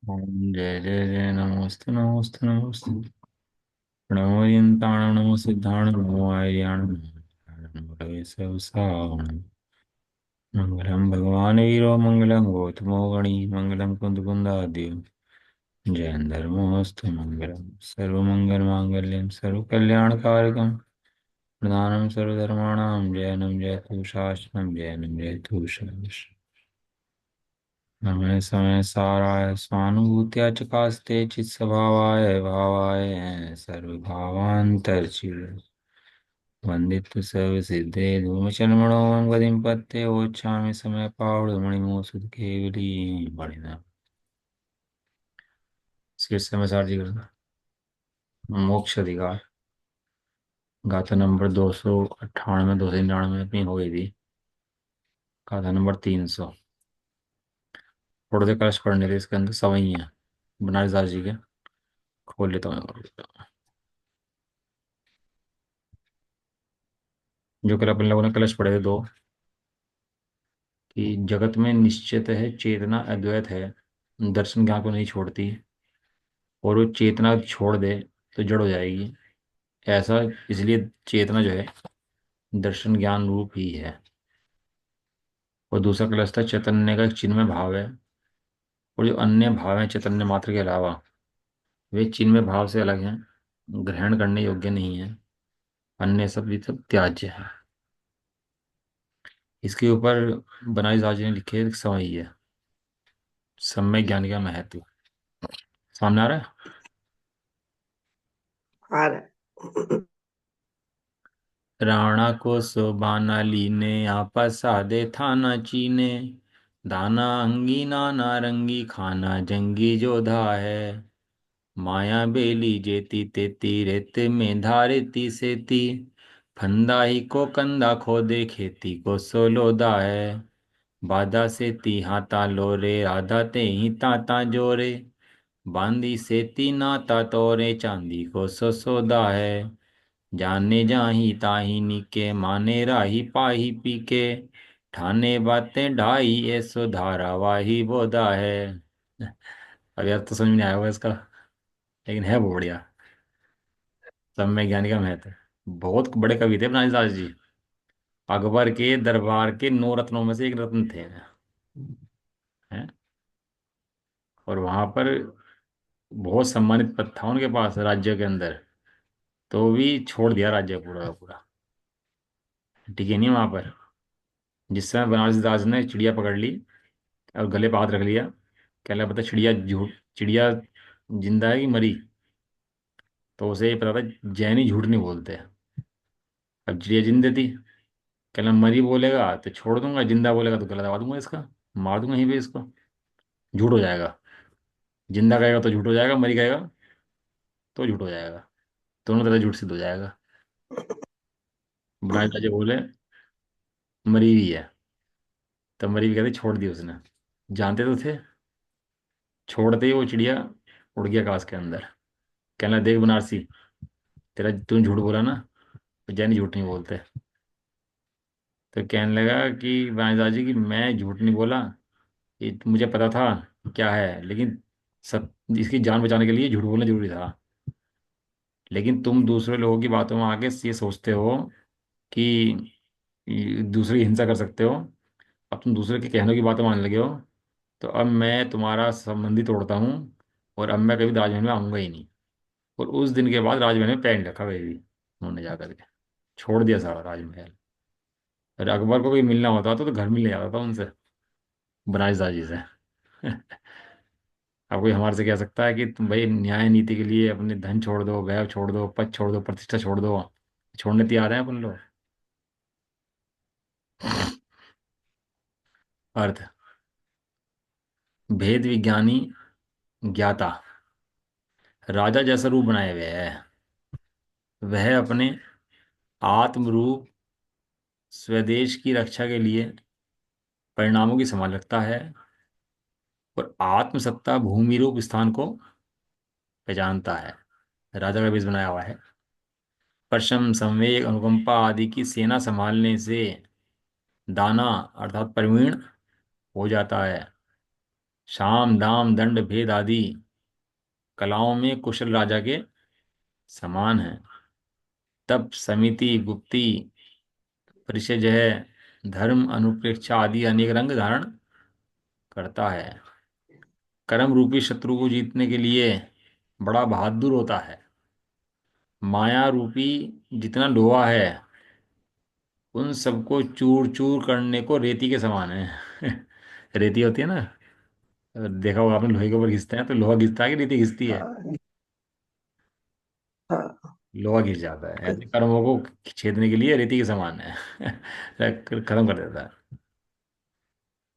जय जय जय नमोस्तु नमोस्तु नमोस्तु। प्रणमो यन्ताणं नमो सिद्धाणं नमो आर्याणं नमो रवे सहस्राणं। मङ्गलं भगवान् वीरो मङ्गलं गौतमो गणी मङ्गलं कुन्दकुन्दाद्यो जयन्धर्मोऽस्तु मङ्गलं सर्वमङ्गलमाङ्गल्यं सर्वकल्याणकारकं प्रधानं सर्वधर्माणां जयनं जयतु शासनं जयनं जयतु शासनं। समय समय साराय स्वानुभूत्या चकास्ते चित्स्वभावाय भावाय सर्वभावान्तरचिर वन्दित्व सर्वसिद्धे धूमशर्मणो गतिं पत्ते ओच्छामि समय पावड़मणिमोसुध केवली बढ़िया। सिर समय सारजी करना मोक्ष अधिकार गाथा नंबर 298 299 अपनी हो गई थी। गाथा नंबर 300 थोड़े से कष्ट पढ़ने थे इसके अंदर सवैया बनारस दास जी के खोल लेता हूँ। जो कल अपन लोगों ने कलश पढ़े थे दो कि जगत में निश्चित है चेतना अद्वैत है, दर्शन ज्ञान को नहीं छोड़ती, और वो चेतना छोड़ दे तो जड़ हो जाएगी। ऐसा इसलिए चेतना जो है दर्शन ज्ञान रूप ही है। और दूसरा कलश था चैतन्य का एक चिन्मय भाव है, और जो अन्य भाव है चैतन्य मात्र के अलावा वे चिन्मय भाव से अलग हैं, ग्रहण करने योग्य नहीं है, अन्य सब भी सब त्याज्य है। इसके ऊपर बनारस दास जी ने लिखे एक समय है सम्यक ज्ञान का महत्व। सामने आ रहा है। आ रहा है। राणा को सोबाना लीने आपस साधे थाना चीने दाना अंगी नाना रंगी खाना जंगी जोधा है माया बेली जेती तेती रेत में धारेती सेती फंदा ही को कंधा खोदे खेती को सोलोदा है बाधा सेती हाथा लोरे राधा ते ही ताता जोरे बांदी सेती नाता तोरे चांदी को ससोदा है जाने जाही ताही नीके माने राही पाही पीके ठाने बातें ढाई ऐसो धारावाही बोधा है। अब यार तो समझ में नहीं आया होगा इसका, लेकिन है वो बढ़िया। सम्यक ज्ञानी का महत्व। बहुत बड़े कवि थे बनारस दास जी, अकबर के दरबार के 9 रत्नों में से एक रत्न थे हैं। और वहां पर बहुत सम्मानित पद था उनके पास राज्य के अंदर, तो भी छोड़ दिया राज्य पूरा का पूरा। ठीक है नहीं वहां पर। जिस समय बनारस दास ने चिड़िया पकड़ ली और गले पे हाथ रख लिया, कहने लगा बता चिड़िया झूठ, चिड़िया जिंदा है कि मरी। तो उसे ये पता था जैनी झूठ नहीं बोलते। अब चिड़िया जिंदा थी, कहना मरी बोलेगा तो छोड़ दूंगा, जिंदा बोलेगा तो गला दबा दूंगा इसका, मार दूंगा यहीं पे इसको, झूठ हो जाएगा। जिंदा कहेगा तो झूठ हो जाएगा, मरी कहेगा तो झूठ हो जाएगा, दोनों तरह झूठ सिद्ध हो जाएगा। बनारस राजा बोले मरी हुई है, तब मरी भी कहते छोड़ दी उसने, जानते तो थे। छोड़ते ही वो चिड़िया उड़ गया आकाश के अंदर। कहना देख बनारसी, तेरा तूने झूठ बोला ना, तो जैनी झूठ नहीं बोलते। तो कहने लगा कि बनारस जी कि मैं झूठ नहीं बोला, ये तो मुझे पता था क्या है, लेकिन सब इसकी जान बचाने के लिए झूठ बोलना जरूरी था। लेकिन तुम दूसरे लोगों की बातों में आके ये सोचते हो कि दूसरे की हिंसा कर सकते हो, अब तुम दूसरे के कहने की बातें मानने लगे हो, तो अब मैं तुम्हारा संबंधी तोड़ता हूँ, और अब मैं कभी राजमहल में आऊंगा ही नहीं। और उस दिन के बाद राजमहल में पैर नहीं रखा कभी भी उन्होंने, जा करके छोड़ दिया सारा राजमहल। और अकबर को कोई मिलना होता तो घर मिलने जाता था उनसे, बनारस दास जी से। अब कोई हमारे से कह सकता है कि तुम भाई न्याय नीति के लिए अपने धन छोड़ दो, वैभव छोड़ दो, पद छोड़ दो, प्रतिष्ठा छोड़ दो, छोड़ने तैयार हैं अपन लोग। अर्थ भेद विज्ञानी ज्ञाता राजा जैसा रूप बनाए हुए है, वह अपने आत्म रूप स्वदेश की रक्षा के लिए परिणामों की संभाल रखता है, और आत्मसत्ता भूमि रूप स्थान को पहचानता है। राजा का वेश बनाया हुआ है, परशम संवेग अनुकंपा आदि की सेना संभालने से दाना अर्थात प्रवीण हो जाता है। साम दाम दंड भेद आदि कलाओं में कुशल राजा के समान है। तप समिति गुप्ती परिषद है, धर्म अनुप्रेक्षा आदि अनेक रंग धारण करता है। कर्म रूपी शत्रु को जीतने के लिए बड़ा बहादुर होता है। माया रूपी जितना लोहा है उन सबको चूर चूर करने को रेती के समान है। रेती होती है ना, देखा होगा आपने, लोहे के ऊपर घिसते हैं तो लोहा घिसता है कि रेती घिसती है? हाँ हाँ। लोहा घिस जाता है। ऐसे कर्मों को छेदने के लिए रेती के समान है। खत्म कर देता है।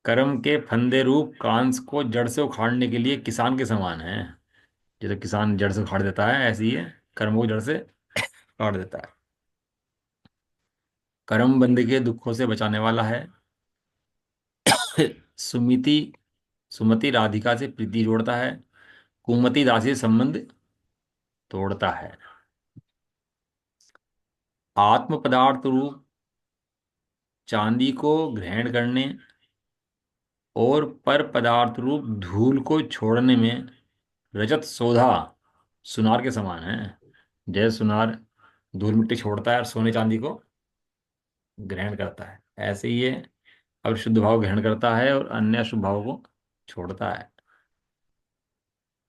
कर्म के फंदे रूप कांस को जड़ से उखाड़ने के लिए किसान के समान है। जैसे किसान जड़ से उखाड़ देता है, ऐसे ही है, कर्म को जड़ से उखाड़ देता है। कर्म बंदे के दुखों से बचाने वाला है। सुमिति सुमति राधिका से प्रीति जोड़ता है। कुमति दासी से संबंध तोड़ता है। आत्म पदार्थ रूप चांदी को ग्रहण करने और पर पदार्थ रूप धूल को छोड़ने में रजत सोधा सुनार के समान है। जैसे सुनार धूल मिट्टी छोड़ता है और सोने चांदी को ग्रहण करता है, ऐसे ही ये अब शुद्ध भाव ग्रहण करता है और अन्य अशुभ भाव को छोड़ता है।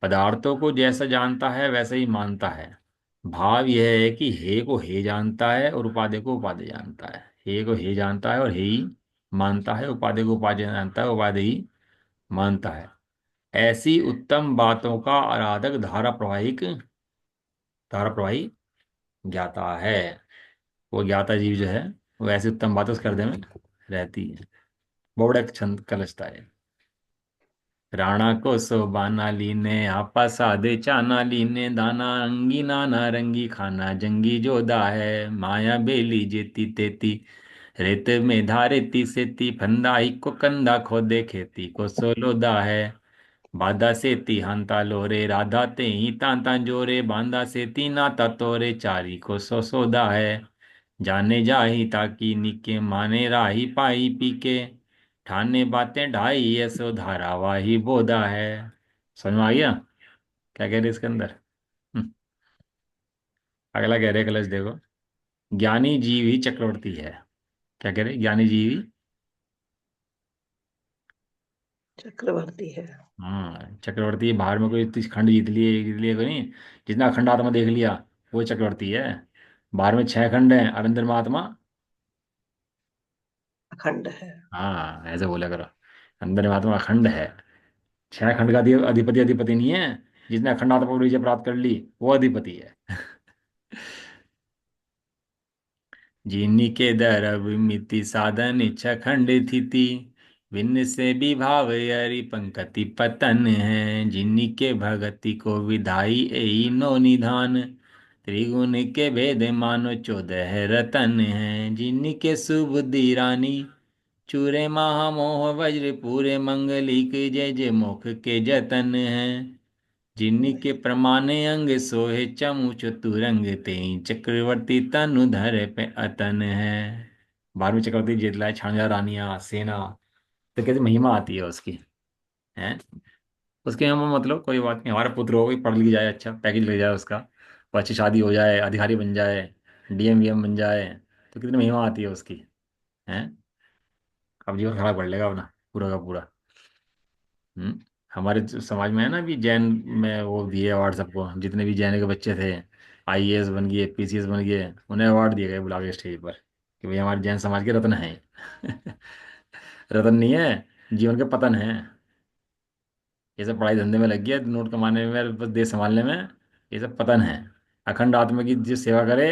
पदार्थों को जैसा जानता है वैसे ही मानता है। भाव यह है कि हे को हे जानता है और उपाधि को उपाधि जानता है। हे को हे जानता है और हे ही मानता है, उपाधि को उपाधि जानता है, उपाधि ही मानता है। ऐसी उत्तम बातों का आराधक धारा प्रवाही ज्ञाता है। वो ज्ञाता जीव जो है वो ऐसी उत्तम बातें उसके हृदय में रहती है। बड़ा एक छंद कलचता है। राणा को सोबाना लीने आपा साधे चाना लीने दाना अंगी नारंगी खाना जंगी जोदा है। माया बेली जेती तेती रेत में धारेती सेती फंदा ही को कंधा खोदे खेती को सोलोदा है। बाधा सेती हांता लोरे राधा ते ही तांता जोरे बांधा सेती नाता तोरे चारी को सोदा है। जाने जाही ताकि निके माने राही पाई पीके ठाने बातें ढाई ऐसो धारावाही बोधा है। समझ में आ गया क्या कह रहे इसके अंदर? हम्म, अगला कह रहे कलश देखो। ज्ञानी जीव ही चक्रवर्ती है। क्या कह रहे? ज्ञानी जीव ही, चक्रवर्ती है। हाँ चक्रवर्ती। बाहर में कोई खंड जीत लिए कोई नहीं। जितना अखंड आत्मा देख लिया वो चक्रवर्ती है। बाहर में 6 खंड हैं और अंदर में आत्मा, अखंड है। हाँ ऐसे बोला करो, अंदर में आत्मा अखंड है। 6 खंड का अधिपति अधिपति नहीं है। जिसने अखंड आत्मा को विजय प्राप्त कर ली वो अधिपति है। जिन्हीं के दरब मिति साधन इच्छा खंड थी भिन्न से विभाव यरि पंकति पतन है। जिन्हीं के भगति को विधाई एई नो निधान त्रिगुण के भेद मानो 14 रतन है। जिन्हीं के सुबुद्धि रानी चूरे महामोह वज्र पूरे मंगलिक जय जय मुख के जतन है। जिन्हीं के प्रमाणे अंग सोहे चमु चतुरंग तें चक्रवर्ती तनु धर पे अतन है। 12वीं चक्रवर्ती जीत लाए 6,000 रानियां सेना। तो कैसे महिमा आती है उसकी, है? उसके हम मतलब कोई बात नहीं, हमारा पुत्र हो कोई पढ़ लिख जाए, अच्छा पैकेज लग जाए उसका, वो अच्छी शादी हो जाए, अधिकारी बन जाए, डीएम वीएम बन जाए, तो कितनी महिमा आती है उसकी, है? अब जीवन खराब कर लेगा अपना पूरा का पूरा। हमारे समाज में है ना, भी जैन में वो दिए अवार्ड सबको, जितने भी जैन के बच्चे थे आईएएस बन गए, पीसीएस बन गए, उन्हें अवार्ड दिए गए बुला के स्टेज पर कि भाई हमारे जैन समाज के रत्न हैं। रत्न नहीं है, जीवन के पतन है। ये सब पढ़ाई धंधे में लग गया, नोट कमाने में, बस देश संभालने में, ये सब पतन है। अखंड आत्मा की जो सेवा करे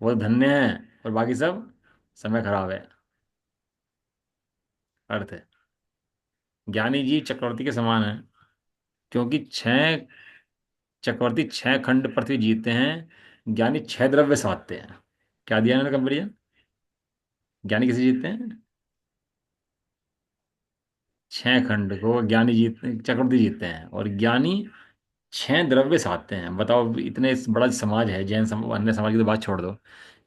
वो धन्य है, और बाकी सब समय खराब है। अर्थ है ज्ञानी जी चक्रवर्ती के समान है, क्योंकि 6 चक्रवर्ती 6 खंड पृथ्वी जीतते हैं, ज्ञानी 6 द्रव्य साधते हैं। क्या दिया इन्होंने कंपेरिजन? ज्ञानी किसे जीतते हैं? 6 खंड को ज्ञानी जीत चक्रवर्ती जीतते हैं, और ज्ञानी 6 द्रव्य साधते हैं। बताओ, इतने बड़ा समाज है जैन अन्य समाज की तो बात छोड़ दो,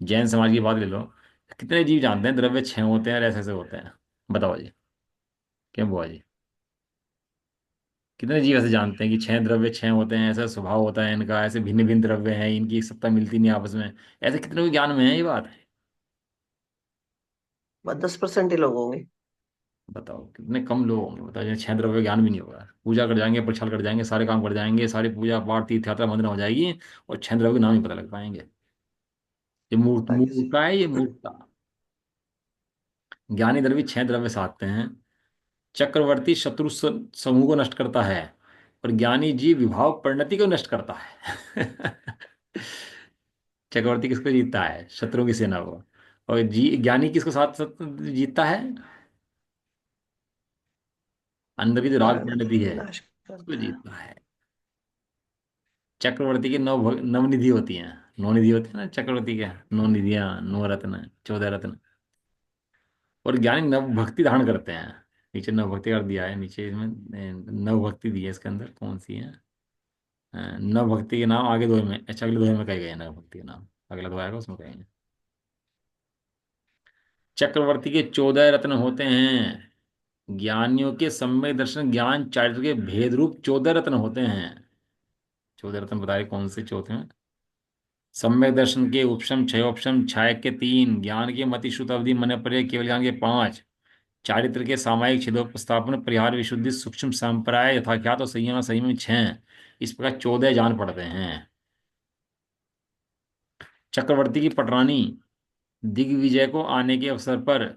जैन समाज की बात ले लो, कितने जीव जानते हैं द्रव्य 6 होते हैं और ऐसे ऐसे होते हैं? बताओ जी, क्यों बुआ जी? कितने जीव ऐसे जानते हैं कि छह द्रव्य छह होते हैं, ऐसा स्वभाव होता है इनका, ऐसे भिन्न भिन्न द्रव्य हैं, इनकी एक सत्ता मिलती नहीं आपस में। ऐसे कितने को ज्ञान में है ये बात? बस 10% ही लोग होंगे। बताओ कितने कम लोग होंगे, बताओ जिन्हें छह द्रव्य ज्ञान भी नहीं होगा। पूजा कर जाएंगे, प्रछाल कर जाएंगे, सारे काम कर जाएंगे, सारी पूजा पाठ तीर्थ यात्रा मंदिर हो जाएगी, और छह द्रव्य के नाम ही पता लग पाएंगे। ये आगे से। मूर्खता है, ये मूर्खता। ज्ञानी द्रव्य छह द्रव्य साधते हैं। चक्रवर्ती शत्रु समूह को नष्ट करता है, और ज्ञानी जीव विभाव परिणति को नष्ट करता है। चक्रवर्ती किसको जीतता है? शत्रुओं की सेना को। और ज्ञानी किसको साथ साथ जीतता है? अंदर की जो राग परिणति परिणति है नाश उसको करता है। जीतता है। चक्रवर्ती की नवनिधि होती हैं। नौ निधि होती है ना चक्रवर्ती के, नौ निधियां, नौ रत्न, 14 रत्न। और ज्ञानी नव भक्ति धारण करते हैं। नीचे नव भक्ति कर दिया है, नीचे इसमें नव भक्ति दी है, इसके अंदर कौन सी है? नव भक्ति के नाम आगे दो में, अच्छा अगले दो में कहे गए हैं नव भक्ति के नाम। अगला दो आएगा उसमें कहेंगे। चक्रवर्ती के 14 रत्न होते हैं। ज्ञानियों के सम्यक दर्शन ज्ञान चारित्र के भेद रूप 14 रत्न होते हैं। 14 रत्न बताए कौन से चौथे हैं? सम्यक दर्शन के उपशम क्षयोपशम छाय के 3, ज्ञान के मति श्रुत अवधि मन पर्य केवल ज्ञान के 5, चारित्र के सामायिक छेदोपस्थापन परिहार विशुद्धि सूक्ष्म संप्राय यथाख्यात और संयम संयम 6। इस प्रकार 14 जान पड़ते हैं। चक्रवर्ती की पटरानी दिग्विजय को आने के अवसर पर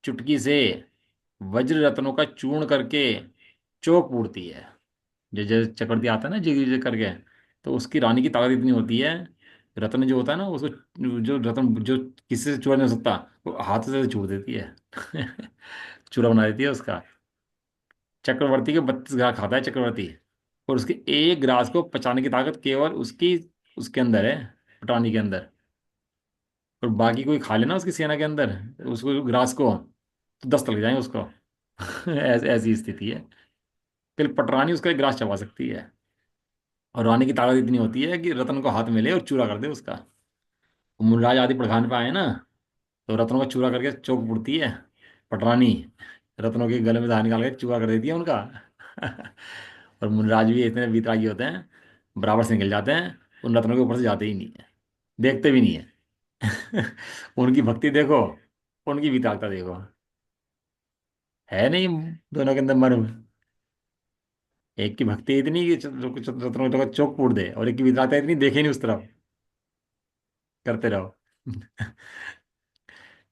चुटकी से वज्र रत्नों का चूर्ण करके चौक पूरती है। जैसे चक्रवर्ती आता है ना दिग्विजय करके, तो उसकी रानी की ताकत इतनी होती है, रत्न जो होता है ना उसको, जो रत्न जो किसी से चूरा नहीं हो सकता, वो हाथ से चूर देती है। चूरा बना देती है उसका। चक्रवर्ती के 32 ग्रास खाता है चक्रवर्ती, और उसके एक ग्रास को पचाने की ताकत केवल उसकी, उसके अंदर है, पटानी के अंदर। और बाकी कोई खा लेना उसकी सेना के अंदर उसको ग्रास को, तो 10 लग जाएंगे उसको। ऐसी स्थिति है। फिर पटरानी उसका एक ग्रास चबा सकती है, और रानी की ताकत इतनी होती है कि रत्न को हाथ में ले और चूरा कर दे उसका। मुनराज आदि प्रधान पे आए ना, तो रत्नों का चूरा करके चौक पुड़ती है पटरानी, रत्नों के गले में धार निकाल के चूरा कर देती है उनका। और मुनराज भी इतने वीतरागी होते हैं, बराबर से निकल जाते हैं, उन रत्नों के ऊपर से जाते ही नहीं है, देखते भी नहीं है। उनकी भक्ति देखो, उनकी वितागता देखो, है नहीं दोनों के अंदर मर्म। एक की भक्ति इतनी कि रत्नों का चौक पूट दे, और एक की वितागता इतनी देखे नहीं उस तरफ, करते रहो।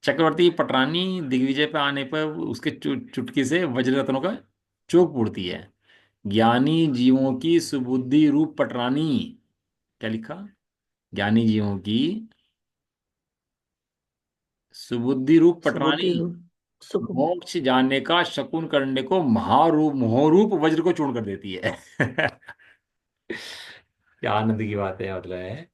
चक्रवर्ती पटरानी दिग्विजय पे आने पर उसके चुटकी से वज्र रत्नों का चौक पूरती है। ज्ञानी जीवों की सुबुद्धि रूप पटरानी, क्या लिखा? ज्ञानी जीवों की सुबुद्धि रूप पटरानी सुबुद्धि रूप सुख। मोक्ष जाने का शकुन करने को महारूप मोहरूप वज्र को चूर्ण कर देती है। क्या आनंद की बात है, मतलब है।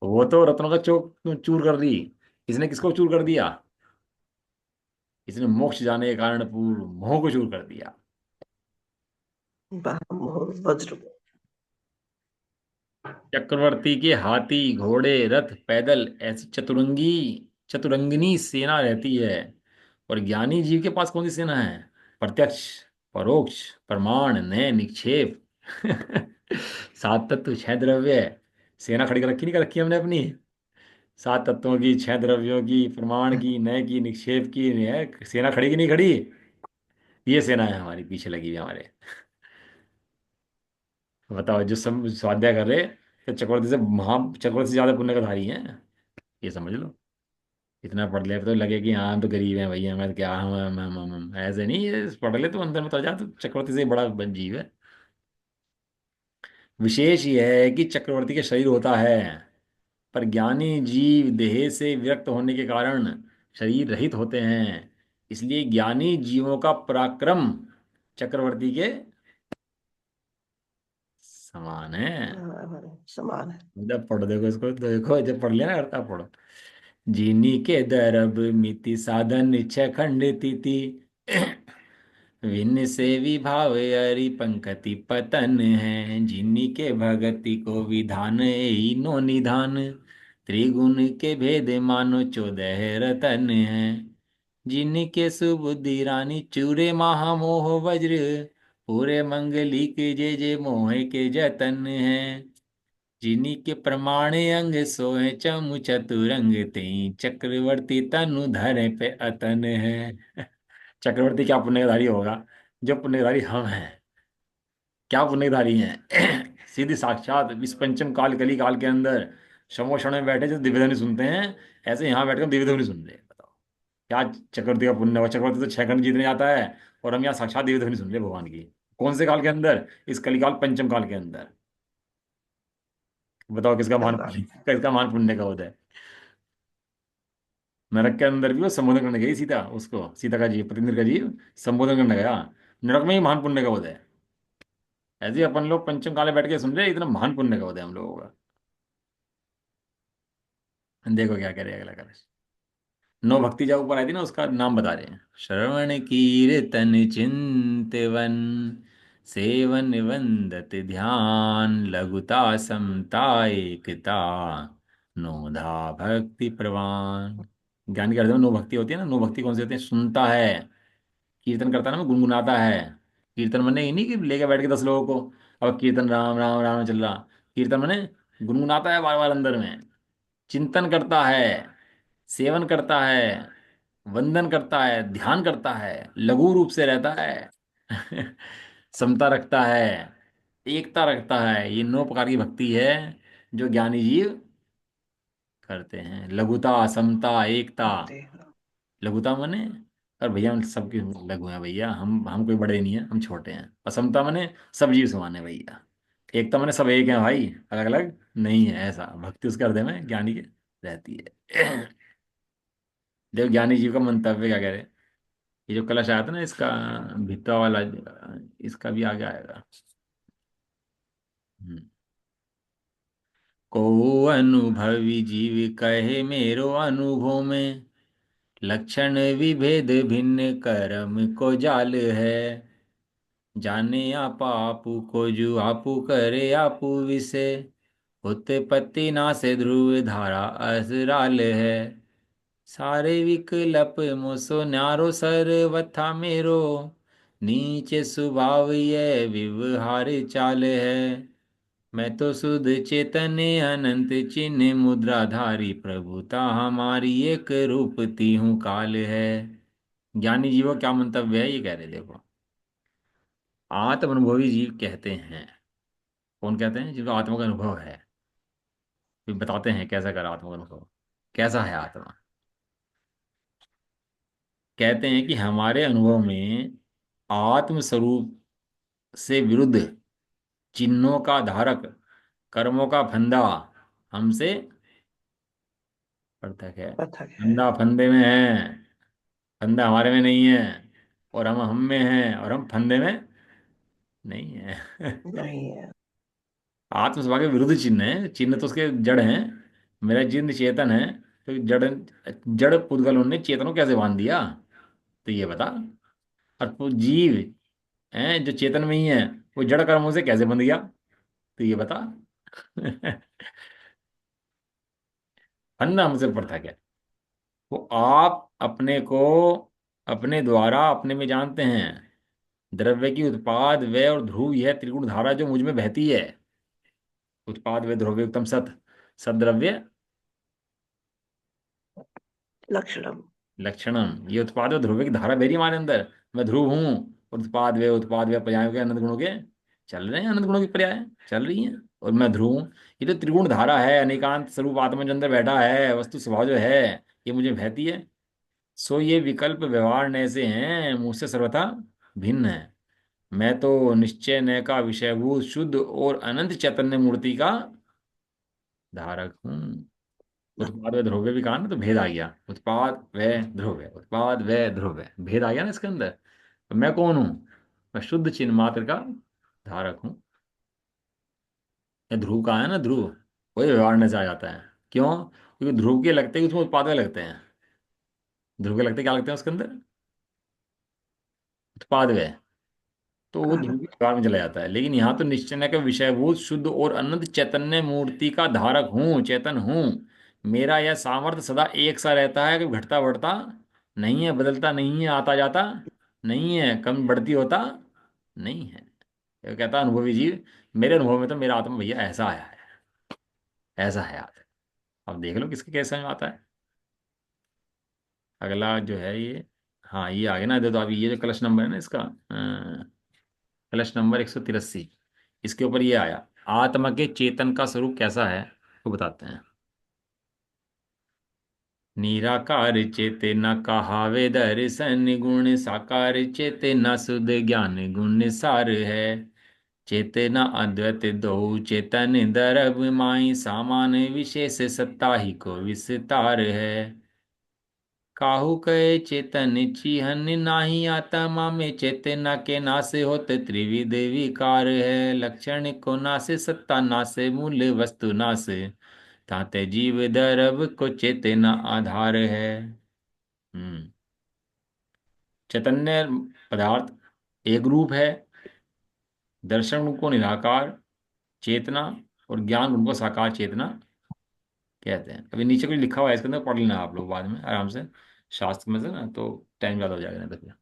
वो तो रत्नों का चौक चूर कर दी, इसने किसको चूर कर दिया? इसने मोक्ष जाने के कारण पूर्ण मोह को चूर कर दिया। मोह वज्र। चक्रवर्ती के हाथी घोड़े रथ पैदल ऐसी चतुरंगिनी सेना रहती है। और ज्ञानी जीव के पास कौन सी सेना है? प्रत्यक्ष, परोक्ष, प्रमाण, नय, निक्षेप। 7 तत्व 6 द्रव्य। सेना खड़ी कर रखी, नहीं कर रखी हमने अपनी? 7 तत्वों की, 6 द्रव्यों की, प्रमाण की, नय की, निक्षेप की, है सेना खड़ी की नहीं खड़ी? ये सेना है हमारी पीछे लगी हुई हमारे। बताओ जो सब स्वाध्याय कर रहे, तो चक्रवर्ती से ज्यादा पुण्य का धारी है, ये समझ लो। इतना पढ़ ले तो लगे कि हाँ हम तो गरीब हैं भैया, मैं तो क्या, ऐसे नहीं, ये पढ़ ले तो अंदर में तो जा, तो चक्रवर्ती से बड़ा जीव है। विशेष यह है कि चक्रवर्ती के शरीर होता है, पर ज्ञानी जीव देह से विरक्त होने के कारण शरीर रहित होते हैं। इसलिए ज्ञानी जीवों का पराक्रम चक्रवर्ती के समान है। समान है। जब पढ़ देखो इसको, देखो जब पढ़ लिया ना करता पढ़ो। जीनी के दरब मिति साधन इच्छा खंड तिथि, विन से विभाव हरि पंकति पतन है। जिन्नी के भगति को विधान ही नो निधान, त्रिगुण के भेद मानो 14 रतन है। जिन्नी के सुबुद्धि रानी चूरे महामोह वज्र, पूरे मंगली के जे मोहे के जतन है, जिन्हीं के प्रमाणे अंग सोए चमु चतुरंग, तेई चक्रवर्ती तनु धरे पे अतन है। चक्रवर्ती क्या पुण्यधारी होगा, जो पुण्यधारी हम हैं। क्या पुण्यधारी हैं। सीधी साक्षात इस पंचम काल कली काल के अंदर समोषण में बैठे जो दिव्य ध्वनि सुनते हैं, ऐसे यहाँ बैठकर दिव्य ध्वनि सुन रहे हैं। बताओ क्या चक्रवर्ती का पुण्य होगा। चक्रवर्ती तो 6 खंड जीतने जाता है, और हम यहाँ साक्षात दिव्य ध्वनि सुन रहे हैं भगवान की। कौन से काल के अंदर, इस कलिकाल पंचम काल के अंदर। बताओ किसका सही महान बात पुण्य, किसका महान पुण्य का उदय। नरक के अंदर भी वो संबोधन करने गई सीता, उसको सीता का जीव पतिंद्र का जीव संबोधन करने गया। नरक में ही महान पुण्य का उदय। ऐसे ही अपन लोग पंचम काले बैठ के सुन रहे हैं, इतना महान पुण्य का उदय हम लोगों का। देखो क्या करे अगला कर। नौ भक्ति जब ऊपर आई थी ना, उसका नाम बता रहे हैं। श्रवण कीर्तन चिंतवन, सेवन वंदत ध्यान, लघुता समता एकता, नोधा भक्ति प्रवान। ज्ञान के अर्थ में नौ भक्ति होती है ना। नौ भक्ति कौन सी होती है? सुनता है, कीर्तन करता है ना, गुनगुनाता है। कीर्तन मने ये नहीं कि लेके बैठ के 10 लोगों को अब कीर्तन राम राम राम चल रहा। कीर्तन मने गुनगुनाता है बार बार अंदर में। चिंतन करता है, सेवन करता है, वंदन करता है, ध्यान करता है, लघु रूप से रहता है। समता रखता है, एकता रखता है। ये 9 प्रकार की भक्ति है जो ज्ञानी जीव करते हैं। लघुता, समता, एकता। भक्ति। लघुता मने, और भैया हम सबके लघु हैं भैया, हम कोई बड़े नहीं है, हम छोटे हैं। असमता मने सब जीव समान है भैया। एकता मने सब एक हैं भाई, अलग अलग नहीं है। ऐसा भक्ति उसके हृदय में ज्ञानी के रहती है। देखो ज्ञानी जीव का मंतव्य क्या कह रहे हैं। ये जो कलश आया था ना, इसका भित्ता वाला, इसका भी आगे आएगा। हम्म। को अनुभवी जीव कहे मेरो अनुभव में, लक्षण विभेद भिन्न कर्म को जाल है, जाने आपा आपू को जू आपू करे आपू विसे, उत्पत्ति नासे ध्रुव धारा असराल है, सारे विकल्प मोसो न्यारो सर्वथा मेरो, नीचे स्वभाव ये व्यवहार चाल है, मैं तो शुद्ध चेतन अनंत चिन्ह मुद्राधारी, प्रभुता हमारी एक रूपती हूँ काल है। ज्ञानी जीवो क्या मंतव्य है ये कह रहे। देखो आत्म अनुभवी जीव कहते हैं। कौन कहते हैं? जिनको आत्मा का अनुभव है। फिर बताते हैं कैसा कर आत्मा का अनुभव, कैसा है आत्मा। कहते हैं कि हमारे अनुभव में आत्म स्वरूप से विरुद्ध चिन्हों का धारक, कर्मों का फंदा हमसे पृथक है। पता है। फंदा फंदे में है, फंदा हमारे में नहीं है। और हम में हैं, और हम फंदे में नहीं है। नहीं है। आत्म स्वभाव के विरुद्ध चिन्ह है। चिन्ह तो उसके जड़ हैं। मेरा जिंद चेतन है, तो जड़, जड़ पुद्गलों ने चेतन को कैसे बांध दिया? तो ये बता। और जीव हैं जो चेतन में ही है, वो जड़ कर्मों से कैसे बंध गया? तो ये बता। फंदा हमसे पृथक है। वो आप अपने को अपने द्वारा अपने में जानते हैं। द्रव्य की उत्पाद व्यय और ध्रुव, यह त्रिगुण धारा जो मुझ में बहती है। उत्पाद व्यय ध्रुव उत्तम सत, सद्द्रव्य लक्षणम। लक्षणम। ये उत्पाद और ध्रुव की धारा बह रही है हमारे अंदर। मैं ध्रुव हूँ, उत्पाद वे पर्याय के अनंत गुणों के चल रहे हैं, अनंत गुणों की पर्याय चल रही हैं, और मैं ध्रुव हूँ। ये तो त्रिगुण धारा है, अनेकांत स्वरूप आत्मा जो अंदर बैठा है, वस्तु स्वभाव जो है, ये मुझे बहती है। सो ये विकल्प व्यवहार नए से हैं, मुझसे सर्वथा भिन्न है। मैं तो निश्चय नय का विषयभूत शुद्ध और अनंत चैतन्य मूर्ति का धारक हूँ। उत्पाद व ध्रुव भी कहा ना, तो भेद आ गया। उत्पाद व ध्रुव, उत्पाद व ध्रुव, भेद आ गया ना इसके अंदर। तो मैं कौन हूँ? मैं शुद्ध चिन्ह मात्र का धारक हूँ। ये ध्रुव का है ना, ध्रुव वही व्यवहार में से आ जाता है। क्यों? क्योंकि ध्रुव के लगते हैं, उसमें उत्पाद व लगते हैं। ध्रुव के लगते क्या लगते हैं उसके अंदर? उत्पाद व। तो वो ध्रुव के कारक। व्यवहार में चला जाता है। लेकिन यहाँ तो निश्चय का विषयभूत शुद्ध और अनंत चैतन्य मूर्ति का धारक हूँ, चेतन हूँ। मेरा यह सामर्थ्य सदा एक सा रहता है, कभी घटता बढ़ता नहीं है, बदलता नहीं है, आता जाता नहीं है, कम बढ़ती होता नहीं है। ये कहता है अनुभवी जीव, मेरे अनुभव में तो मेरा आत्मा भैया ऐसा आया है, ऐसा है आत्मा। अब देख लो किसके कैसे में आता है। अगला जो है ये, हाँ ये आ गया ना, तो अभी ये जो कलश नंबर है ना इसका, कलश नंबर 183, इसके ऊपर ये आया, आत्मा के चेतन का स्वरूप कैसा है, वो बताते हैं। निराकार चेते न कहावे दर्शन गुण, साकार चेते न सुध ज्ञान गुण सार है। चेतना अद्वैत दो चेतन दरब माई, सामान विशेष सत्ता ही को विस्तार है। काहू कहे चेतन चिहन नाही, आत्मा में चेतना के नासे होते त्रिविध विकार है। लक्षण को नासे सत्ता नासे मूल वस्तु नासे, ताते जीव दरब को चेतना आधार है। हम्म। चैतन्य पदार्थ एक रूप है, दर्शन गुण को निराकार चेतना, और ज्ञान गुण को साकार चेतना कहते हैं। अभी नीचे कुछ लिखा हुआ है इसके अंदर, पढ़ लेना आप लोग बाद में आराम से शास्त्र में से ना, तो टाइम ज़्यादा हो जाएगा नहीं तो फिर।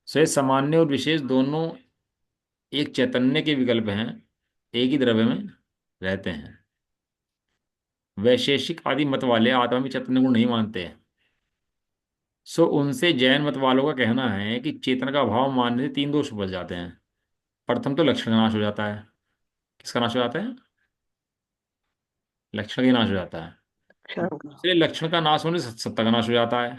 सो ये सामान्य और विशेष दोनों एक चैतन्य के विकल्प हैं, एक ही द्रव्य में रहते हैं। वैशेषिक आदि मत वाले आत्मा में चैतन्य गुण नहीं मानते हैं। सो उनसे जैन मत वालों का कहना है कि चेतन का अभाव मानने से तीन दोष बच जाते हैं। प्रथम तो लक्षण का नाश हो जाता है। किसका नाश हो जाता है? लक्षण का नाश हो जाता है। क्षण का। दूसरे लक्षण का नाश होने से सत्ता का नाश हो जाता है।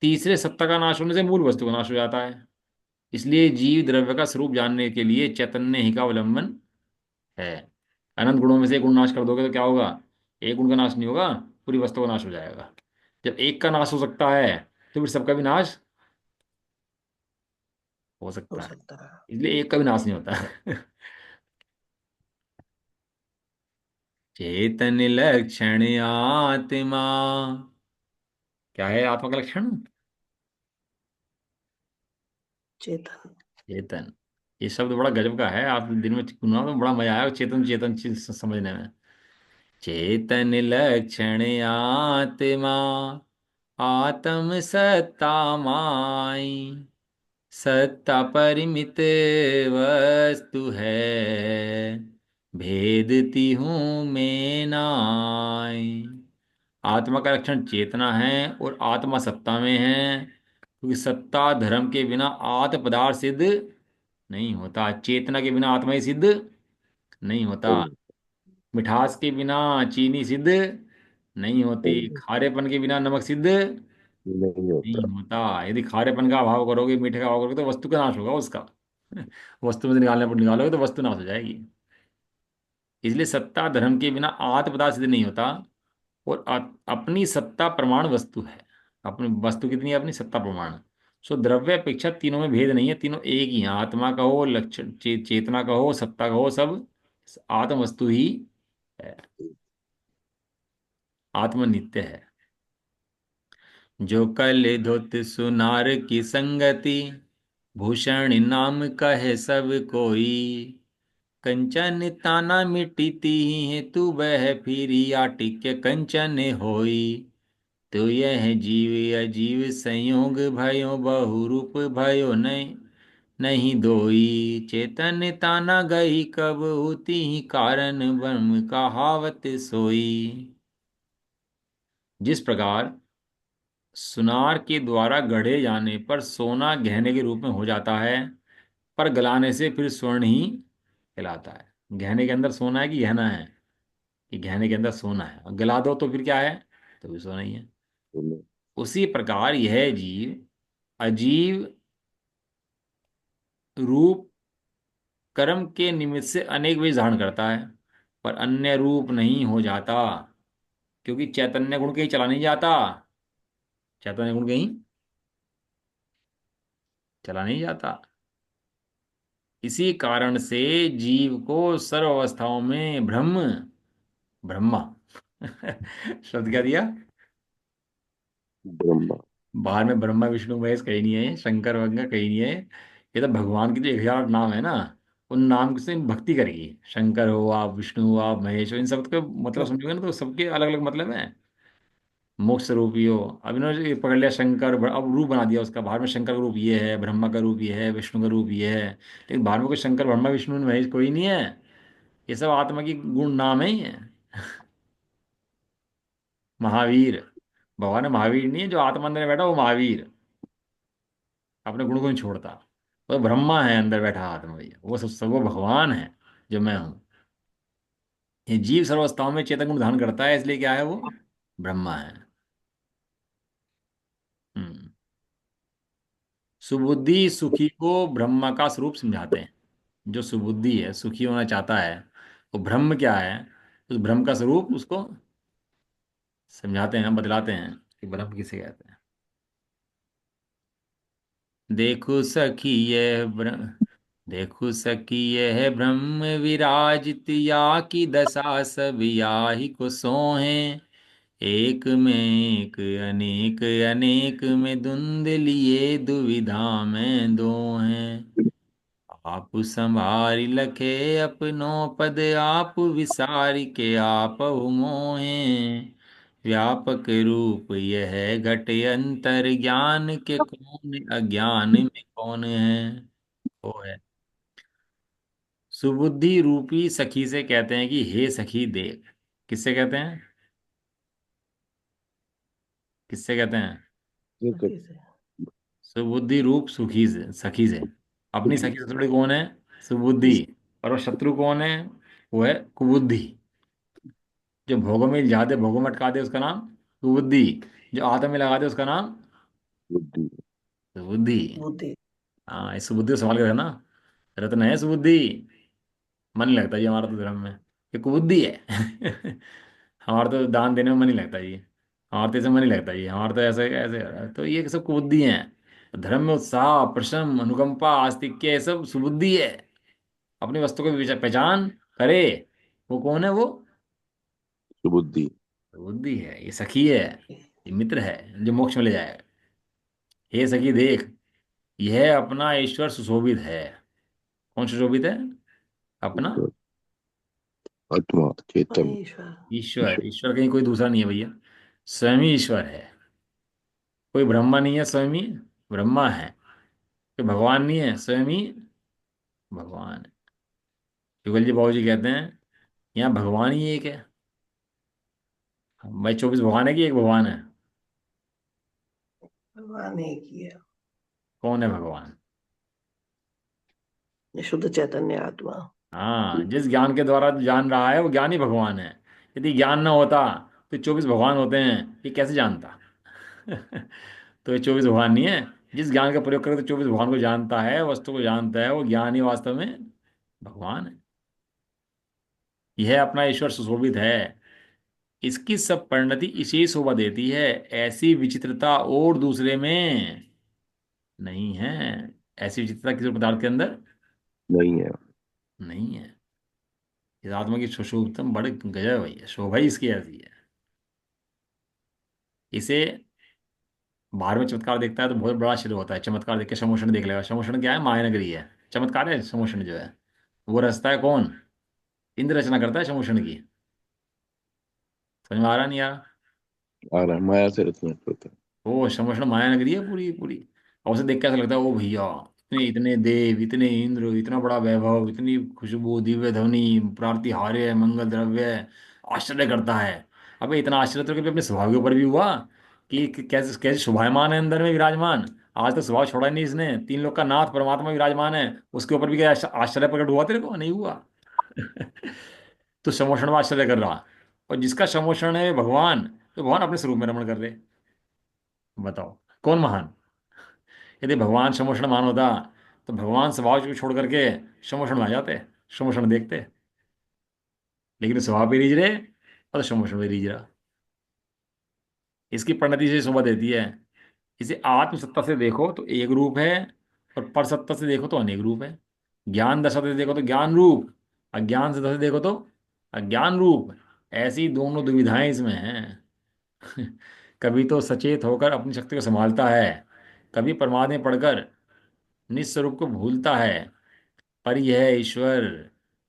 तीसरे सत्ता का नाश होने से मूल वस्तु का नाश हो जाता है। इसलिए जीव द्रव्य का स्वरूप जानने के लिए चैतन्य ही का अवलंबन है। अनंत गुणों में से एक गुण नाश कर दोगे तो क्या होगा? एक गुण का नाश नहीं होगा, पूरी वस्तु का नाश हो जाएगा। जब एक का नाश हो सकता है, तो फिर सबका भी नाश हो हो सकता है। सकता है। इसलिए एक का भी नाश नहीं होता। चेतन लक्षण आत्मा, क्या है आत्मा का लक्षण? चेतन। चेतन। ये शब्द बड़ा गजब का है, आप दिन में सुना तो बड़ा मजा आया चेतन चेतन चीज समझने में। चेतन लक्षण आत्मा, आत्म सत्ता माई, सत्ता परिमित वस्तु है, भेदती हूँ मैं नाई। आत्मा का लक्षण चेतना है, और आत्मा सत्ता में है, क्योंकि सत्ता धर्म के बिना आत्म पदार्थ सिद्ध नहीं होता। चेतना के बिना आत्मा ही सिद्ध नहीं होता। नहीं। मिठास के बिना चीनी सिद्ध नहीं होती। नहीं। खारेपन के बिना नमक सिद्ध नहीं नहीं होता। होता। यदि खारेपन का अभाव करोगे, मीठे का अभाव करोगे, तो वस्तु का नाश होगा उसका। वस्तु में से निकालने पर निकालोगे तो वस्तु नाश हो जाएगी। इसलिए सत्ता धर्म के बिना आत्म पदार्थ सिद्ध नहीं होता। और अपनी सत्ता प्रमाण वस्तु है। अपनी वस्तु कितनी है? अपनी सत्ता प्रमाण। सो द्रव्य अपेक्षा तीनों में भेद नहीं है, तीनों एक ही हैं। आत्मा का हो, लक्षण चेतना का हो, सत्ता का हो, सब आत्म वस्तु ही है। आत्म नित्य है। जो कल धुत सुनार की संगति, भूषण नाम कहे सब कोई। कंचन ताना मिट्टी है तू वह, फिरी आटिक्य कंचन होई। तो यह जीव अजीव संयोग भयो, बहुरूप भयो नहीं नहीं दोई। चेतन ताना गई कब होती ही, कारण ब्रह्म कहावत सोई। जिस प्रकार सुनार के द्वारा गढ़े जाने पर सोना गहने के रूप में हो जाता है, पर गलाने से फिर स्वर्ण ही कहलाता है। गहने के अंदर सोना है कि गहना है? कि गहने के अंदर सोना है, और गला दो तो फिर क्या है? तो भी सोना ही है। नहीं। उसी प्रकार यह जीव अजीव रूप कर्म के निमित्त से अनेक वेश धारण करता है, पर अन्य रूप नहीं हो जाता, क्योंकि चैतन्य गुण कहीं चला नहीं जाता। चैतन्य गुण कहीं चला नहीं जाता। इसी कारण से जीव को सर्व अवस्थाओं में ब्रह्म ब्रह्मा शब्द क्या दिया? ब्रह्मा। बाहर में ब्रह्मा विष्णु महेश कहीं नहीं है, शंकर वंकर कहीं नहीं है। ये तो भगवान की जो 1000 नाम है ना, उन नाम से भक्ति करेगी। शंकर हो आप, विष्णु हो आप, महेश हो, इन सब के मतलब समझोगे ना तो सबके अलग अलग मतलब है। मोक्ष रूपी हो। अब इन्होंने ये पकड़ लिया शंकर, अब रूप बना दिया उसका, बाहर में शंकर का रूप ये है, ब्रह्मा का रूप ये है, विष्णु का रूप ये है। लेकिन बाहर में कोई शंकर ब्रह्मा विष्णु महेश कोई नहीं है। ये सब आत्मा की गुण नाम है ही है। महावीर, भगवान महावीर नहीं है, जो आत्मा अंदर में बैठा वो महावीर, अपने गुण को नहीं छोड़ता। वो ब्रह्मा है अंदर बैठा आत्मा भैया, वो सब वो भगवान है जो मैं हूँ। ये जीव सर्वस्थाओं में चेतन गुण धारण करता है, इसलिए क्या है वो, ब्रह्मा है। हम्म। सुबुद्धि सुखी को ब्रह्म का स्वरूप समझाते हैं। जो सुबुद्धि है, सुखी होना चाहता है, वो ब्रह्म क्या है, उस ब्रह्म का स्वरूप उसको समझाते हैं, बतलाते हैं कि ब्रह्म किसे कहते हैं। देखो सखी यह ब्रह्म, देखो सखी यह ब्रह्म विराजित, या की दशा सब याहि को सोहे। एक में एक अनेक, अनेक में धुंधलिए दुविधा में दो हैं। आप संभारी लखे अपनो पद, आप विसारी के आप मोहे। व्यापक रूप यह घट अंतर, ज्ञान के कौन अज्ञान में कौन है। वो है सुबुद्धि रूपी सखी से कहते हैं कि हे सखी देख। किससे कहते हैं, किससे कहते हैं? ठीक है। सखी से। सुबुद्धि रूप सुखी से, सखी से। अपनी सुखी सखी से। से थोड़ी कौन है, सुबुद्धि। और वो शत्रु कौन है, वो है कुबुद्धि। जो भोगों में इल्झा दे, भोगों में अटका दे, उसका नाम सुबुद्धि। जो आत्मा में लगा दे, उसका नाम बुद्धि। सुबुद्धि। बुद्धि। हाँ, इस सुबुद्धि को सवाल कर ना, रत्न है सुबुद्धि। मन नहीं लगता जी हमारा तो धर्म में, ये कुबुद्धि है। हमारा तो दान देने में मन नहीं लगता जी, हमारा तो ऐसे मन नहीं लगता जी, हमारा तो ऐसे ऐसे, तो ये सब कुबुद्धि हैं। धर्म में उत्साह, प्रशम, अनुकंपा, आस्तिक्य, ये सब सुबुद्धि है। अपनी वस्तु को पहचान करे, वो कौन है वो, सुबुद्धि। बुद्धि है। ये सखी है, ये मित्र है जो मोक्ष में ले जाए। हे सखी देख, यह अपना ईश्वर सुशोभित है। कौन सुशोभित है, अपना ईश्वर, आत्मा, चेतन। ईश्वर। ईश्वर। ईश्वर। ईश्वर कहीं कोई दूसरा नहीं है भैया, स्वयं ही ईश्वर है। कोई ब्रह्मा नहीं है, स्वयं ही ब्रह्मा है। कोई भगवान नहीं है, स्वयं ही भगवान है। युगल जी बाबू जी कहते हैं, यहाँ भगवान ही एक है। भाई 24 भगवान है कि एक भगवान है? भगवान एक ही है। कौन है भगवान? ये शुद्ध चैतन्य आत्मा। हाँ, जिस ज्ञान के द्वारा तू जान रहा है वो ज्ञान ही भगवान है। यदि ज्ञान ना होता तो 24 भगवान होते हैं, ये कैसे जानता? तो ये 24 भगवान नहीं है। जिस ज्ञान का प्रयोग करके तो 24 भगवान को जानता है, वस्तु को जानता है, वो ज्ञान ही वास्तव में भगवान है। यह अपना ईश्वर सुशोभित है, इसकी सब परिणति इसी शोभा देती है। ऐसी विचित्रता और दूसरे में नहीं है। ऐसी विचित्रता किसी पदार्थ के अंदर नहीं है। नहीं है। इस आत्मा की सुशोभतम बड़े गजब है, ये शोभा ही इसकी ऐसी है। इसे बाहर में चमत्कार देखता है तो बहुत बड़ा आश्चर्य होता है, चमत्कार देख के समोषण देख लेगा। समोषण क्या है, माया नगरी है, चमत्कार है समोषण जो है। वो रचता है कौन, इंद्र रचना करता है समोषण की। समझ में आ रहा नहीं यार? आ रहा है, माया से रचना करता है। वो समोषण माया नगरी है पूरी पूरी। और उसे देख के ऐसा लगता है, ओ भैया, इतने इतने देव, इतने इंद्र, इतना बड़ा वैभव, इतनी खुशबू, दिव्य ध्वनि, प्रार्तिहार्य, मंगल द्रव्य, आश्चर्य करता है। अबे इतना आश्चर्य तो कभी अपने स्वभाव के ऊपर भी हुआ कि कैसे कैसे शोभायमान है अंदर में विराजमान। आज तक स्वभाव छोड़ा ही नहीं इसने, तीन लोग का नाथ परमात्मा विराजमान है, उसके ऊपर भी क्या आश्चर्य प्रकट हुआ तेरे को, नहीं हुआ? तो समोषण में आश्चर्य कर रहा, और जिसका समोषण है भगवान, तो भगवान अपने स्वरूप में रमण कर रहे। बताओ कौन महान? यदि भगवान समोषण मान होता तो भगवान स्वभाव को छोड़ करके समोषण में आ जाते, समोषण देखते। लेकिन स्वभाव भी रीझ रहे और समोषण भी रीझ रहा। इसकी परिणति से शोभा देती है। इसे आत्म सत्ता से देखो तो एक रूप है, और पर सत्ता से देखो तो अनेक रूप है। ज्ञान दशा से देखो तो ज्ञान रूप, अज्ञान से दशा से देखो तो अज्ञान रूप। ऐसी दोनों दुविधाएं इसमें हैं। कभी तो सचेत होकर अपनी शक्ति को संभालता है, कभी प्रमाद में पड़कर निज स्वरूप को भूलता है। पर यह ईश्वर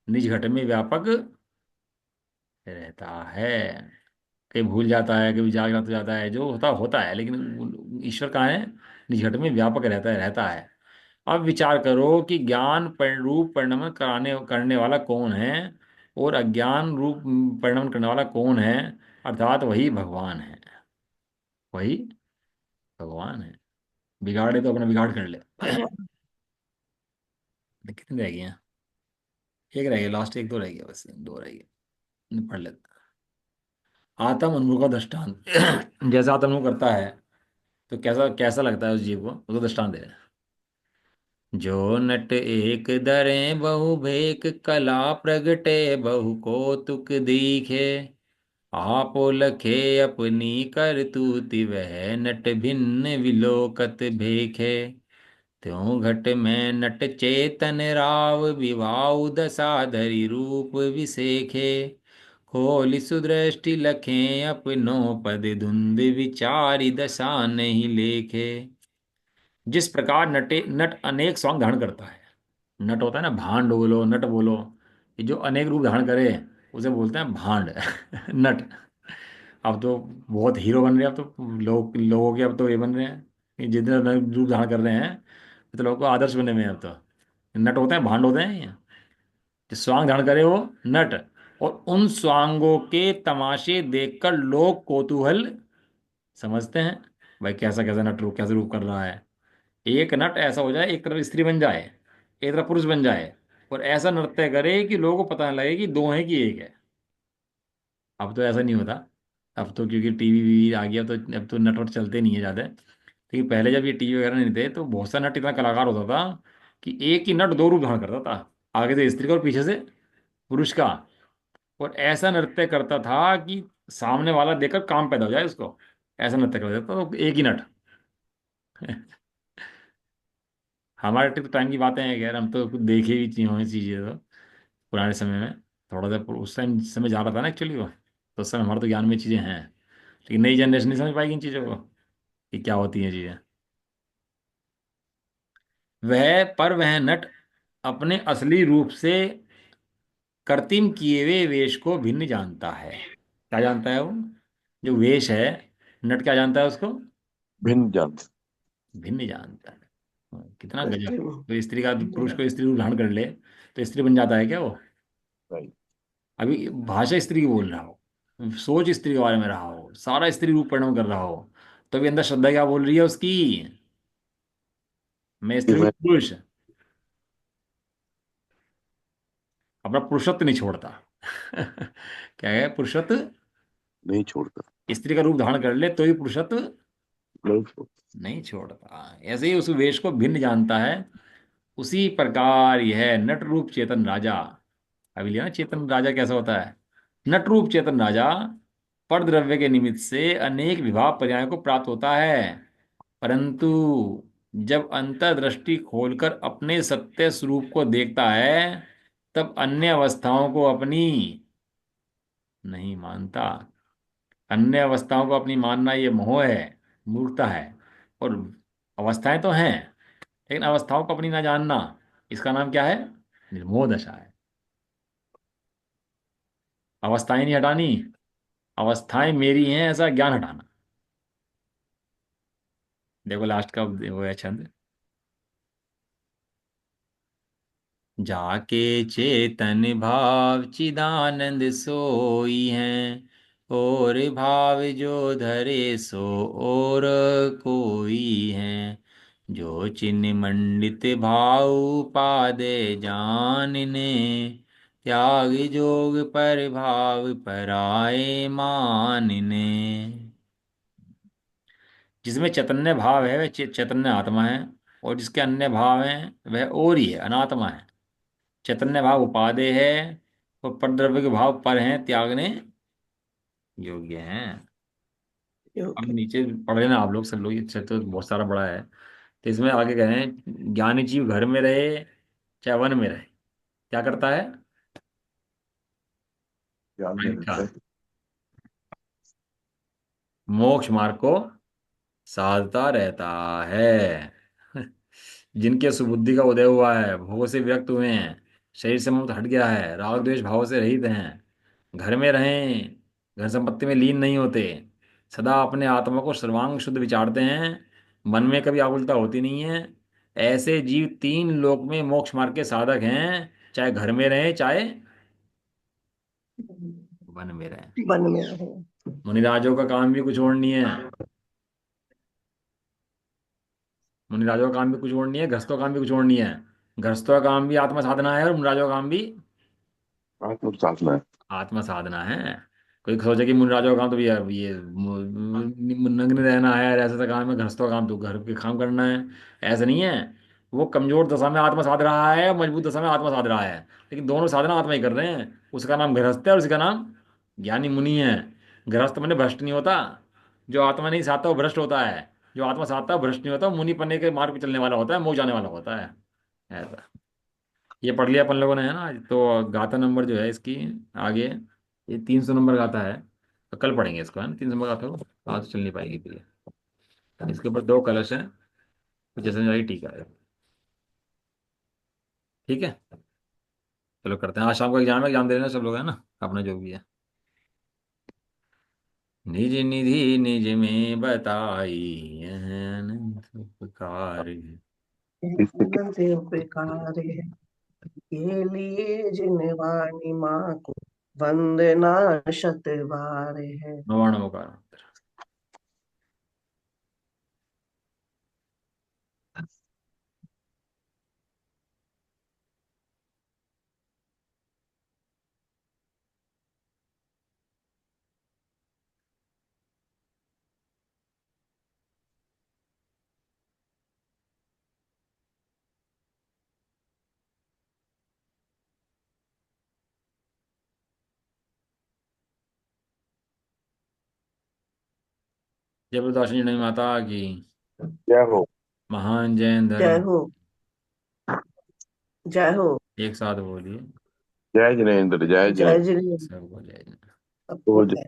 निज घट में व्यापक रहता है। कहीं भूल जाता है, कभी जागृत हो जाता है, जो होता होता है, लेकिन ईश्वर कहाँ है? निज घट में व्यापक रहता है। अब विचार करो कि ज्ञान रूप परिणमन कराने करने वाला कौन है, और अज्ञान रूप परिणमन करने वाला कौन है? अर्थात वही भगवान है। वही भगवान है। बिगाड़े तो अपना बिगाड़ कर ले। भगवान। कितने रह गए हैं? एक रह गया, लास्ट एक दो रह गया, बस दो रह गए, पढ़ लेते हैं। आत्म अनुभव का दृष्टांत। जैसा आत्म अनुभव करता है, तो कैसा कैसा लगता है उस जीव को, उसको दृष्टांत दे रहे हैं। जो नट एक दरे बहु भेक, कला प्रगटे बहु कौतुक दीखे। आपो लखे अपनी करतूति, वह नट भिन्न विलोकत भेखे। त्यों घट में नट चेतन राव, विवाउ दशा धरि रूप विसेखे। खोलि सुदृष्टि लखें अपनो पद, धुंध विचारी दशा नहीं लेखे। जिस प्रकार नट अनेक सॉन्ग धारण करता है। नट होता है ना, भांड बोलो, नट बोलो, ये जो अनेक रूप धारण करे उसे बोलते हैं भांड। नट। अब तो बहुत हीरो बन रहे हैं, अब तो लोगों के अब तो ये बन रहे हैं कि जितने नए रूप धारण कर रहे हैं, तो लोगों को आदर्श बने हुए हैं अब तो। नट होते हैं, भांड होते हैं ये। जो स्वांग धारण करे वो नट। और उन स्वांगों के तमाशे देखकर लोग कौतूहल समझते हैं। भाई कैसा कैसा नट रूप, कैसे रूप कर रहा है। एक नट ऐसा हो जाए, एक तरफ स्त्री बन जाए, एक तरफ पुरुष बन जाए, और ऐसा नृत्य करे कि लोगों को पता न लगे कि दो हैं कि एक है। अब तो ऐसा नहीं होता। अब तो क्योंकि टीवी वीवी आ गया, तो अब तो नट वट चलते नहीं है ज़्यादा। लेकिन पहले जब ये टीवी वगैरह नहीं थे, तो बहुत सा नट इतना कलाकार होता था कि एक ही नट दो रूप धारण करता था। आगे से स्त्री का और पीछे से पुरुष का। और ऐसा नृत्य करता था कि सामने वाला देखकर काम पैदा हो जाए उसको। ऐसा नृत्य कर देता था तो एक ही नट। हमारे तो टाइम की बातें हैं, खैर हम तो कुछ देखे भी नहीं हुई चीज़ें तो पुराने समय में। थोड़ा सा उस टाइम समय जा रहा था ना एक्चुअली वो, तो उस समय हमारे तो ज्ञान में चीज़ें हैं। लेकिन नई जनरेशन नहीं समझ पाएगी इन चीज़ों को कि क्या होती हैं चीज़ें। वह नट अपने असली रूप से कृत्रिम किए हुए वेश को भिन्न जानता है। क्या जानता है वो? जो वेश है, नट क्या जानता है उसको? भिन्न जात। भिन्न जानता है। कितना गजब। कृत्रिम। तो स्त्री का, पुरुष को स्त्री रूप धारण कर ले तो स्त्री बन जाता है क्या वो? राइट। अभी भाषा स्त्री की बोल रहा हो, सोच स्त्री के बारे में रहा हो, सारा स्त्री रूप परिणाम कर रहा हो, तो अभी अंदर श्रद्धा क्या बोल रही है उसकी? मैं कि स्त्री हूँ वह पुरुष। अपना पुरुषत्व नहीं छोड़ता। क्या है पुरुषत्व? नहीं छोड़ता। स्त्री का रूप धारण कर ले तो ही पुरुषत्व नहीं छोड़ता। नहीं छोड़ता। ऐसे ही उस वेश को भिन्न जानता है। उसी प्रकार यह नट रूप चेतन राजा। अभी लिया ना, चेतन राजा कैसा होता है? नट रूप चेतन राजा पर द्रव्य के निमित्त से अनेक विभाव पर्यायों को प्राप्त होता है। परंतु जब अंतर्दृष्टि खोलकर अपने सत्य स्वरूप को देखता है, तब अन्य अवस्थाओं को अपनी नहीं मानता। अन्य अवस्थाओं को अपनी मानना ये मोह है, मूर्खता है। और अवस्थाएं तो हैं, लेकिन अवस्थाओं को अपनी ना जानना, इसका नाम क्या है? निर्मोह दशा है। अवस्थाएं नहीं हटानी, अवस्थाएं मेरी हैं ऐसा ज्ञान हटाना। देखो लास्ट का वो है छंद। जाके चेतन भाव चिदानंद सोई हैं, और भाव जो धरे सो और कोई हैं। जो चिन्ह मंडित भाव पादे जानने, त्याग जोग पर भाव पराए मानने। जिसमें चैतन्य भाव है वह चैतन्य आत्मा है, और जिसके अन्य भाव हैं वह और ही है, अनात्मा है। चैतन्य भाव उपादेय है, और परद्रव्य के भाव पर हैं, त्यागने योग्य हैं। अब योग्य। नीचे पढ़ लेना आप लोग, सब लोग, ये तो बहुत सारा बड़ा है। तो इसमें आगे कह रहे हैं, ज्ञानी जीव घर में रहे चाहे वन में रहे, क्या करता है? ज्ञान में का रहता है। मोक्ष मार्ग को साधता रहता है। जिनके सुबुद्धि का उदय हुआ है, भोग से विरक्त हुए हैं, शरीर से मुक्त हट गया है, राग द्वेष भाव से रहित हैं, घर में रहें धन संपत्ति में लीन नहीं होते, सदा अपने आत्मा को सर्वांग शुद्ध विचारते हैं, मन में कभी आकुलता होती नहीं है। ऐसे जीव तीन लोक में मोक्ष मार्ग के साधक हैं, चाहे घर में रहें चाहे वन में रहें। वन में रहे। मुनिराजों का काम भी कुछ और नहीं है। मुनिराजों का काम भी कुछ और नहीं है, गृहस्थों का काम भी कुछ और नहीं है। गृहस्थों का काम भी आत्मा साधना है, और मुनिराजों का काम भी आत्म साधना है। आत्मा साधना है। कोई सोचे कि मुनिराजों का काम तो ये नग्न रहना है, और ऐसा सा काम है, गृहस्थों का काम तो घर के काम करना है। ऐसा नहीं है। वो कमजोर दशा में आत्मा साध रहा है, मजबूत दशा में आत्मा साध रहा है, लेकिन दोनों साधना आत्मा ही कर रहे हैं। उसका नाम गृहस्थ है और उसका नाम ज्ञानी मुनि है। गृहस्थ मैंने भ्रष्ट नहीं होता, जो आत्मा नहीं साधता वो भ्रष्ट होता है। जो आत्मा साधता है वो भ्रष्ट नहीं होता, वो मुनि पन्ने के मार्ग पे चलने वाला होता है, मोक्ष जाने वाला होता है। ऐसा ये पढ़ लिया अपन लोगों ने, है ना। तो गाथा नंबर जो है इसकी आगे, ये 300 नंबर गाथा है। तो कल पढ़ेंगे इसको, है ना, 300 नंबर गाथा को। आज तो चल नहीं पाएगी फिर ये। इसके ऊपर दो कलश हैं, तो जैसे जाएगी टीका है। ठीक है, चलो करते हैं। आज शाम को एग्जाम है, एग्जाम दे लेना सब लोग, है ना, अपना जो भी है। निज निधि निज में बताई, यह अनंत उपकार है। इससे क्या अनंत उपकार है, ये लिए जिन वाणी माँ को, वंदना शत बार है। नवाणु मुकार। जय प्रदाशिनी माता की। क्या हो। महान जैन जय धर्म। हो, जय हो। एक साथ बोलिए। जय जिनेन्द्र, जय जय जिनेन्द्र। जिनेन्द्र। सबको जय। सबको तो जय।